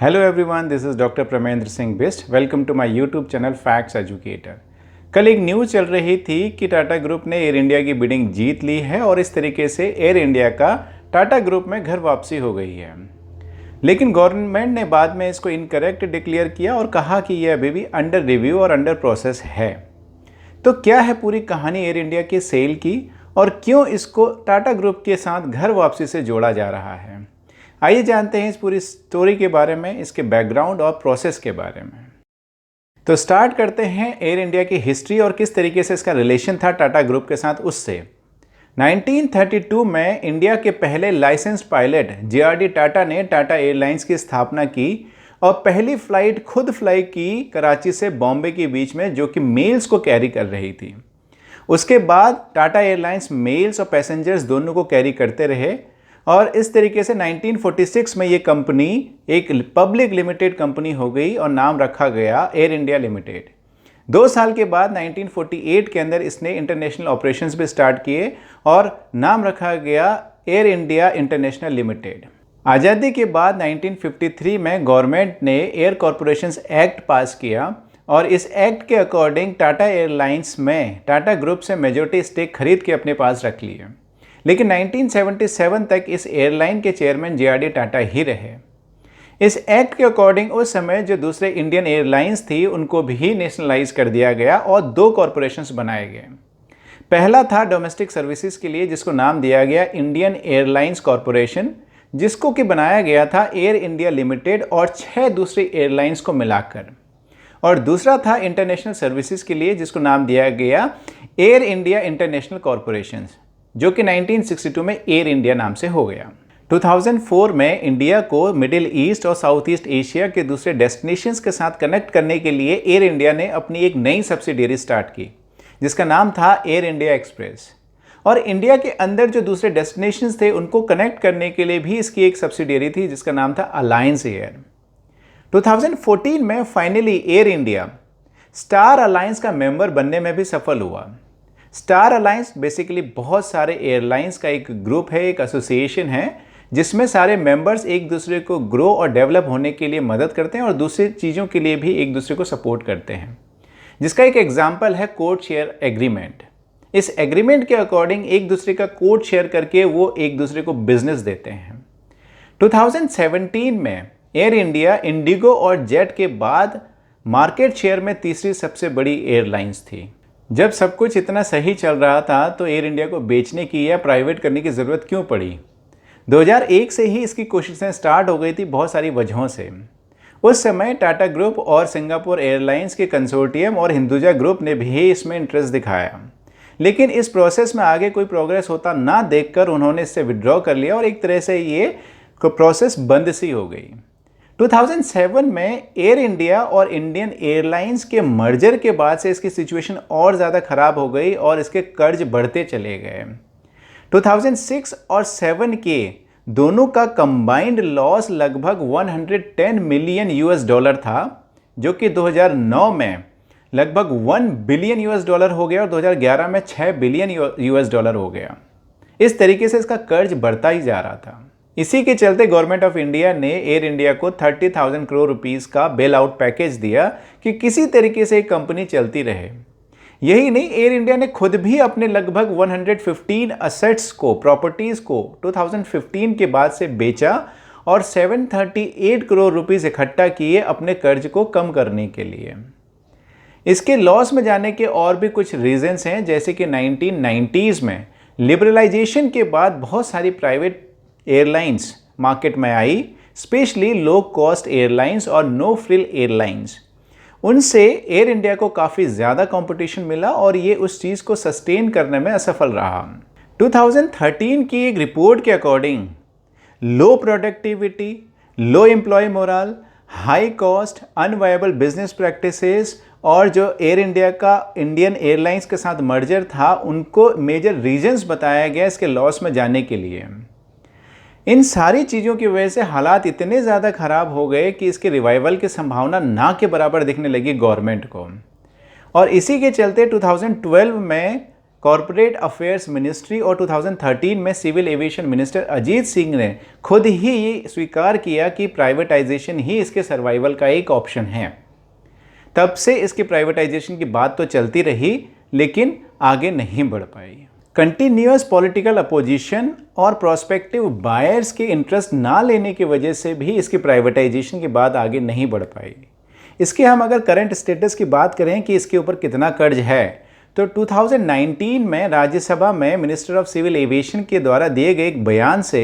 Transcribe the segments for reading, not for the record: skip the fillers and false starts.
Hello everyone, this is doctor Pramendra Singh Bisht. Welcome to my YouTube channel Facts Educator. कल एक news चल रही थी कि टाटा ग्रुप ने एयर इंडिया की बिडिंग जीत ली है और इस तरीके से एयर इंडिया का टाटा ग्रुप में घर वापसी हो गई है। लेकिन गवर्नमेंट ने बाद में इसको इनकरेक्ट डिक्लेयर किया और कहा कि यह अभी भी अंडर रिव्यू और अंडर प्रोसेस है। तो क्या है पूरी कहानी एयर इंडिया के सेल की और क्यों इसको टाटा ग्रुप के साथ घर वापसी से जोड़ा जा रहा है? आइए जानते हैं इस पूरी स्टोरी के बारे में, इसके बैकग्राउंड और प्रोसेस के बारे में। तो स्टार्ट करते हैं एयर इंडिया की हिस्ट्री और किस तरीके से इसका रिलेशन था टाटा ग्रुप के साथ उससे। 1932 में इंडिया के पहले लाइसेंस्ड पायलट जे.आर.डी. टाटा ने टाटा एयरलाइंस की स्थापना की और पहली फ्लाइट खुद फ्लाई की कराची से बॉम्बे के बीच में, जो कि मेल्स को कैरी कर रही थी। उसके बाद टाटा एयरलाइंस मेल्स और पैसेंजर्स दोनों को कैरी करते रहे और इस तरीके से 1946 में ये कंपनी एक पब्लिक लिमिटेड कंपनी हो गई और नाम रखा गया एयर इंडिया लिमिटेड। 2 साल के बाद 1948 के अंदर इसने इंटरनेशनल ऑपरेशंस भी स्टार्ट किए और नाम रखा गया एयर इंडिया इंटरनेशनल लिमिटेड। आज़ादी के बाद 1953 में गवर्नमेंट ने एयर कॉरपोरेशंस एक्ट पास किया और इस एक्ट के अकॉर्डिंग टाटा एयरलाइंस में टाटा ग्रुप से मेजॉरिटी स्टेक खरीद के अपने पास रख लिए। लेकिन 1977 तक इस एयरलाइन के चेयरमैन जे.आर.डी. टाटा ही रहे। इस एक्ट के अकॉर्डिंग उस समय जो दूसरे इंडियन एयरलाइंस थी उनको भी नेशनलाइज कर दिया गया और 2 कॉरपोरेशंस बनाए गए। पहला था डोमेस्टिक सर्विसेज के लिए, जिसको नाम दिया गया इंडियन एयरलाइंस कॉरपोरेशन, जिसको कि बनाया गया था एयर इंडिया लिमिटेड और 6 दूसरी एयरलाइंस को मिलाकर। और दूसरा था इंटरनेशनल सर्विसेज के लिए, जिसको नाम दिया गया एयर इंडिया इंटरनेशनल कॉरपोरेशन, जो कि 1962 में एयर इंडिया नाम से हो गया। 2004 में इंडिया को मिडिल ईस्ट और साउथ ईस्ट एशिया के दूसरे डेस्टिनेशंस के साथ कनेक्ट करने के लिए एयर इंडिया ने अपनी एक नई सब्सिडियरी स्टार्ट की, जिसका नाम था एयर इंडिया एक्सप्रेस। और इंडिया के अंदर जो दूसरे डेस्टिनेशंस थे उनको कनेक्ट करने के लिए भी इसकी एक सब्सिडियरी थी, जिसका नाम था अलायंस एयर। 2014 में finally air India star alliance का मेंबर बनने में भी सफल हुआ। स्टार अलायंस बेसिकली बहुत सारे एयरलाइंस का एक ग्रुप है, एक एसोसिएशन है, जिसमें सारे मेंबर्स एक दूसरे को ग्रो और डेवलप होने के लिए मदद करते हैं और दूसरी चीज़ों के लिए भी एक दूसरे को सपोर्ट करते हैं, जिसका एक एग्जांपल है कोड शेयर एग्रीमेंट। इस एग्रीमेंट के अकॉर्डिंग एक दूसरे का कोड शेयर करके वो एक दूसरे को बिजनेस देते हैं। 2017 में एयर इंडिया इंडिगो और जेट के बाद मार्केट शेयर में तीसरी सबसे बड़ी एयरलाइंस थी। जब सब कुछ इतना सही चल रहा था तो एयर इंडिया को बेचने की या प्राइवेट करने की ज़रूरत क्यों पड़ी? 2001 से ही इसकी कोशिशें स्टार्ट हो गई थी, बहुत सारी वजहों से। उस समय टाटा ग्रुप और सिंगापुर एयरलाइंस के कंसोर्टियम और हिंदुजा ग्रुप ने भी इसमें इंटरेस्ट दिखाया, लेकिन इस प्रोसेस में आगे कोई प्रोग्रेस होता ना देखकर उन्होंने इससे विड्रॉ कर लिया और एक तरह से ये प्रोसेस बंद सी हो गई। 2007 में एयर इंडिया और इंडियन एयरलाइंस के मर्जर के बाद से इसकी सिचुएशन और ज़्यादा ख़राब हो गई और इसके कर्ज बढ़ते चले गए। 2006 और 7 के दोनों का कंबाइंड लॉस लगभग 110 मिलियन यूएस डॉलर था, जो कि 2009 में लगभग 1 बिलियन यूएस डॉलर हो गया और 2011 में 6 बिलियन यूएस डॉलर हो गया। इस तरीके से इसका कर्ज बढ़ता ही जा रहा था। इसी के चलते गवर्नमेंट ऑफ इंडिया ने एयर इंडिया को 30,000 करोड़ रुपीस का बेल आउट पैकेज दिया कि किसी तरीके से कंपनी चलती रहे। यही नहीं, एयर इंडिया ने खुद भी अपने लगभग 115 असेट्स को, प्रॉपर्टीज़ को 2015 के बाद से बेचा और 738 करोड़ रुपीस इकट्ठा किए अपने कर्ज को कम करने के लिए। इसके लॉस में जाने के और भी कुछ रीजंस हैं, जैसे कि 1990s में लिबरलाइजेशन के बाद बहुत सारी प्राइवेट एयरलाइंस मार्केट में आई, स्पेशली लो कॉस्ट एयरलाइंस और नो फ्रिल एयरलाइंस। उनसे एयर इंडिया को काफ़ी ज़्यादा कंपटीशन मिला और ये उस चीज़ को सस्टेन करने में असफल रहा। 2013 की एक रिपोर्ट के according low productivity, low employ morale, high cost, unviable business practices और जो एयर इंडिया का इंडियन एयरलाइंस के साथ मर्जर था, उनको मेजर रीजंस बताया गया इसके लॉस में जाने के लिए। इन सारी चीज़ों की वजह से हालात इतने ज़्यादा ख़राब हो गए कि इसके रिवाइवल की संभावना ना के बराबर दिखने लगी गवर्नमेंट को। और इसी के चलते 2012 में कॉरपोरेट अफेयर्स मिनिस्ट्री और 2013 में civil aviation minister Ajit Singh ने खुद ही ये स्वीकार किया कि प्राइवेटाइजेशन ही इसके सर्वाइवल का एक ऑप्शन है। तब से इसकी प्राइवेटाइजेशन की बात तो चलती रही, लेकिन आगे नहीं बढ़ पाई। कंटिन्यूअस पॉलिटिकल अपोजिशन और प्रोस्पेक्टिव बायर्स के इंटरेस्ट ना लेने की वजह से भी इसकी प्राइवेटाइजेशन की बात आगे नहीं बढ़ पाई। इसके हम अगर करंट स्टेटस की बात करें कि इसके ऊपर कितना कर्ज है, तो 2019 में राज्यसभा में मिनिस्टर ऑफ सिविल एविएशन के द्वारा दिए गए एक बयान से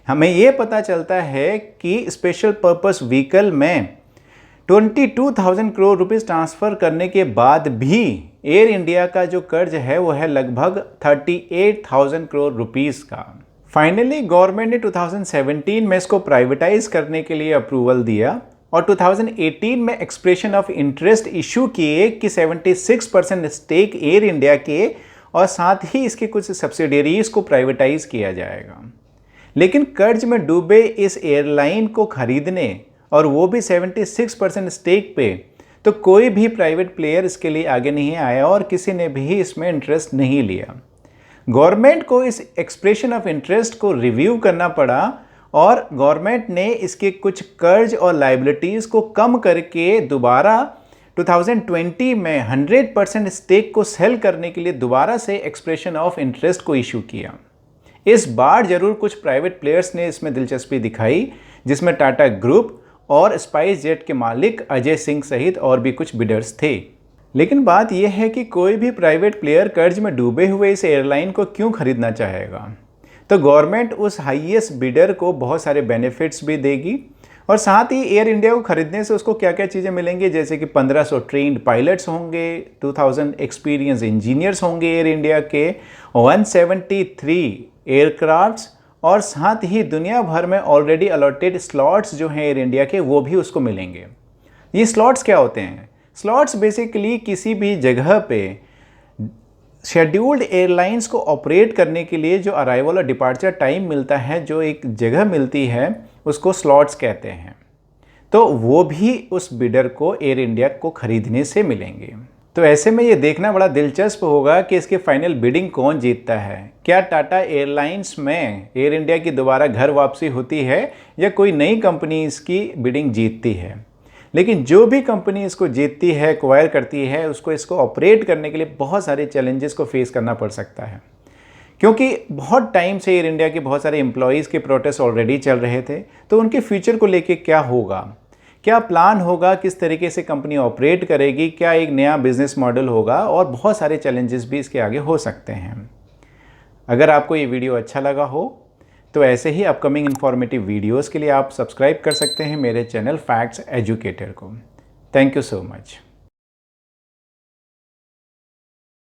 हमें ये पता चलता है कि स्पेशल पर्पस व्हीकल में 22,000 करोड़ रुपीस ट्रांसफ़र करने के बाद भी एयर इंडिया का जो कर्ज है वो है लगभग 38,000 करोड़ रुपीस का। फाइनली गवर्नमेंट ने 2017 में इसको प्राइवेटाइज करने के लिए अप्रूवल दिया और 2018 में एक्सप्रेशन ऑफ इंटरेस्ट इशू किए कि 76% स्टेक एयर इंडिया के और साथ ही इसके कुछ सब्सिडियरीज को प्राइवेटाइज किया जाएगा। लेकिन कर्ज में डूबे इस एयरलाइन को खरीदने और वो भी 76% स्टेक पे, तो कोई भी प्राइवेट प्लेयर इसके लिए आगे नहीं आया और किसी ने भी इसमें इंटरेस्ट नहीं लिया। गवर्नमेंट को इस एक्सप्रेशन ऑफ इंटरेस्ट को रिव्यू करना पड़ा और गवर्नमेंट ने इसके कुछ कर्ज और लाइबिलिटीज़ को कम करके दोबारा 2020 में 100% स्टेक को सेल करने के लिए दोबारा से एक्सप्रेशन ऑफ इंटरेस्ट को इशू किया। इस बार ज़रूर कुछ प्राइवेट प्लेयर्स ने इसमें दिलचस्पी दिखाई, जिसमें टाटा ग्रुप और स्पाइस जेट के मालिक अजय सिंह सहित और भी कुछ बिडर्स थे। लेकिन बात यह है कि कोई भी प्राइवेट प्लेयर कर्ज में डूबे हुए इस एयरलाइन को क्यों खरीदना चाहेगा। तो गवर्नमेंट उस हाईएस्ट बिडर को बहुत सारे बेनिफिट्स भी देगी और साथ ही एयर इंडिया को खरीदने से उसको क्या क्या चीज़ें मिलेंगी, जैसे कि 1500 ट्रेंड पायलट्स होंगे, 2000 एक्सपीरियंस इंजीनियर्स होंगे एयर इंडिया के, 173 एयरक्राफ्ट्स और साथ ही दुनिया भर में ऑलरेडी अलॉटेड स्लॉट्स जो हैं एयर इंडिया के वो भी उसको मिलेंगे। ये स्लॉट्स क्या होते हैं? स्लॉट्स बेसिकली किसी भी जगह पे शेड्यूल्ड एयरलाइंस को ऑपरेट करने के लिए जो अराइवल और डिपार्चर टाइम मिलता है, जो एक जगह मिलती है, उसको स्लॉट्स कहते हैं। तो वो भी उस बिडर को एयर इंडिया को खरीदने से मिलेंगे। तो ऐसे में ये देखना बड़ा दिलचस्प होगा कि इसके फाइनल बिडिंग कौन जीतता है। क्या टाटा एयरलाइंस में एयर इंडिया की दोबारा घर वापसी होती है या कोई नई कंपनी इसकी बिडिंग जीतती है। लेकिन जो भी कंपनी इसको जीतती है, एक्वायर करती है, उसको इसको ऑपरेट करने के लिए बहुत सारे चैलेंजेस को फेस करना पड़ सकता है, क्योंकि बहुत टाइम से एयर इंडिया के बहुत सारे एम्प्लॉयज़ के प्रोटेस्ट ऑलरेडी चल रहे थे। तो उनके फ्यूचर को लेके क्या होगा, क्या प्लान होगा, किस तरीके से कंपनी ऑपरेट करेगी, क्या एक नया बिजनेस मॉडल होगा, और बहुत सारे चैलेंजेस भी इसके आगे हो सकते हैं। अगर आपको ये वीडियो अच्छा लगा हो तो ऐसे ही अपकमिंग इन्फॉर्मेटिव वीडियोस के लिए आप सब्सक्राइब कर सकते हैं मेरे चैनल फैक्ट्स एजुकेटर को। Thank you so much.